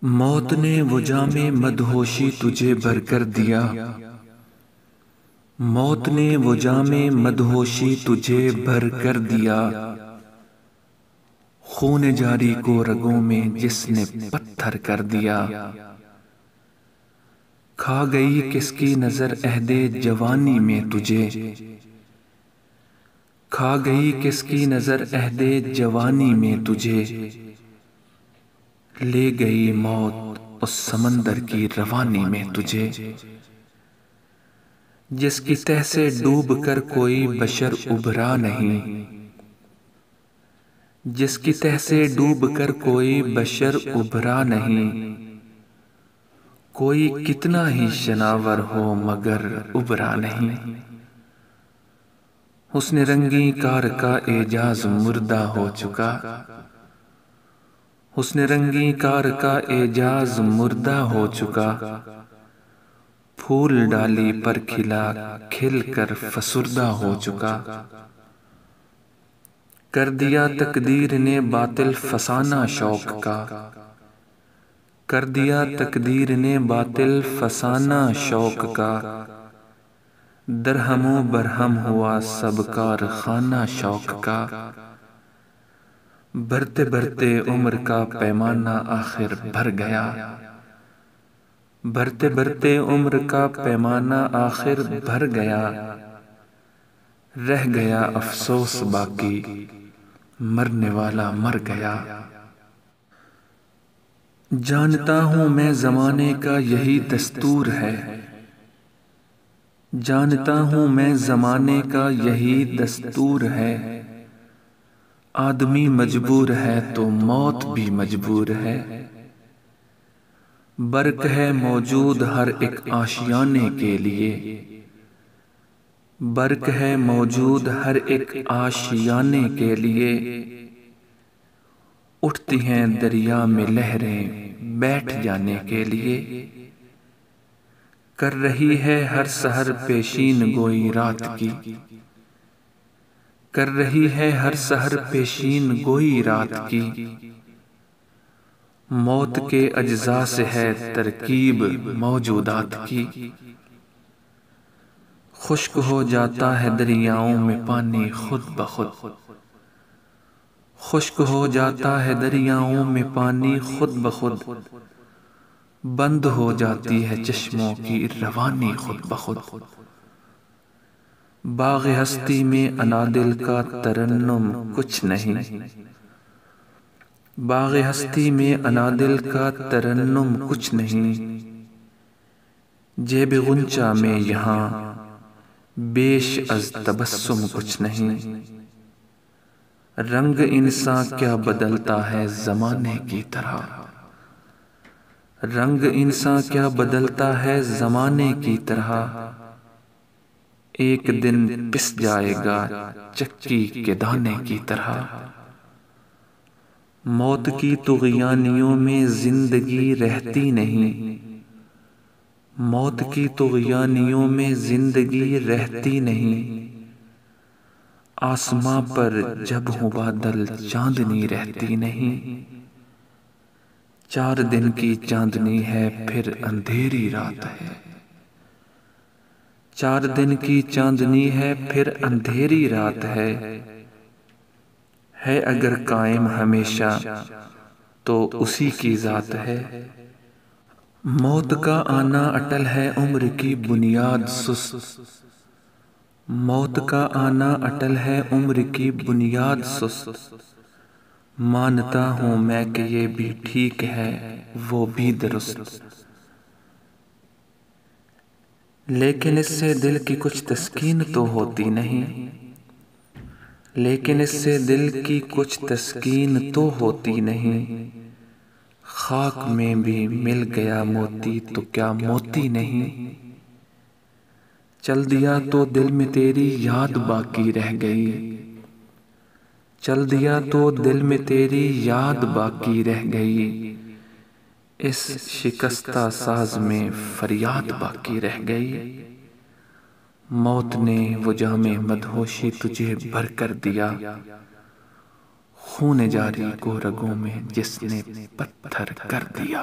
मौत ने वो जामे मदहोशी तुझे भर कर दिया। मौत ने वो जामे मदहोशी तुझे भर कर दिया। खून जारी को रगों में जिसने पत्थर कर दिया। खा गई किसकी नजर अहदे जवानी में तुझे। खा गई किसकी नजर अहदे जवानी में तुझे। ले गई मौत उस समंदर की रवानी में तुझे। जिसकी तह से डूब कर कोई बशर उभरा नहीं। जिसकी तह से डूब कर कोई बशर उभरा नहीं। कोई कितना ही शनावर हो मगर उभरा नहीं। हुस्न रंगी कार का एजाज मुर्दा हो चुका। हुस्न रंगी कार का एजाज मुर्दा हो चुका। फूल डाली पर खिला खिल कर फसुर्दा हो चुका। कर दिया तकदीर ने बातिल फसाना शौक का। कर दिया तकदीर ने बातिल फसाना शौक का। दरहमो बरहम हुआ सब कारखाना शौक का। भरते भरते उम्र का पैमाना आखिर भर गया। भरते भरते उम्र का पैमाना आखिर भर गया। रह गया अफसोस बाकी मरने वाला मर गया। जानता हूं मैं जमाने का यही दस्तूर है। जानता हूं मैं जमाने का यही दस्तूर है। आदमी मजबूर है तो मौत भी मजबूर है। बर्क है मौजूद हर एक आशियाने के लिए। बर्क है मौजूद हर एक आशियाने के लिए। उठती हैं दरिया में लहरें बैठ जाने के लिए। कर रही है हर सहर पेशीन गोई रात की। कर रही है हर सहर पेशीन गोई रात की। मौत के अज्जा से है तरकीब मौजूदात की। खुश्क हो जाता है दरियाओं में पानी खुद ब खुद। खुश्क हो जाता है दरियाओं में पानी खुद ब खुद। बंद हो जाती है चश्मों की रवानी खुद ब खुद। बाग़ हस्ती में अनादिल का तरन्नुम कुछ नहीं। बाग़ हस्ती में अनादिल का तरन्नुम कुछ नहीं। जेब गुंचा में यहाँ बेश अज तबस्सुम कुछ नहीं। रंग इंसान क्या बदलता है ज़माने की तरह। रंग इंसान क्या बदलता है ज़माने की तरह। एक दिन पिस जाएगा चक्की के दाने की तरह। मौत की तुग़यानियों में जिंदगी रहती नहीं। मौत की तुग़यानियों में जिंदगी रहती नहीं। आसमां पर जब हो बादल चांदनी रहती नहीं। 4 दिन की चांदनी है फिर अंधेरी रात है। 4 दिन की चांदनी है फिर अंधेरी रात है। अगर कायम हमेशा तो उसी की जात है। मौत का आना अटल है उम्र की बुनियाद सुस्त। मौत का आना अटल है उम्र की बुनियाद सुस्त। मानता हूं मैं कि ये भी ठीक है वो भी दुरुस्त। लेकिन इससे दिल की कुछ तस्कीन तो होती नहीं। लेकिन इससे दिल की कुछ तस्कीन तो होती नहीं। खाक में भी मिल गया मोती तो क्या मोती नहीं। चल दिया तो दिल में तेरी याद बाकी रह गई। चल दिया तो दिल में तेरी याद बाकी रह गई। इस शिकस्ता साज में फरियाद बाकी रह गई। मौत ने वो जामे मदहोशी तुझे भर कर दिया। खून जारी को रगों में जिसने पत्थर कर दिया।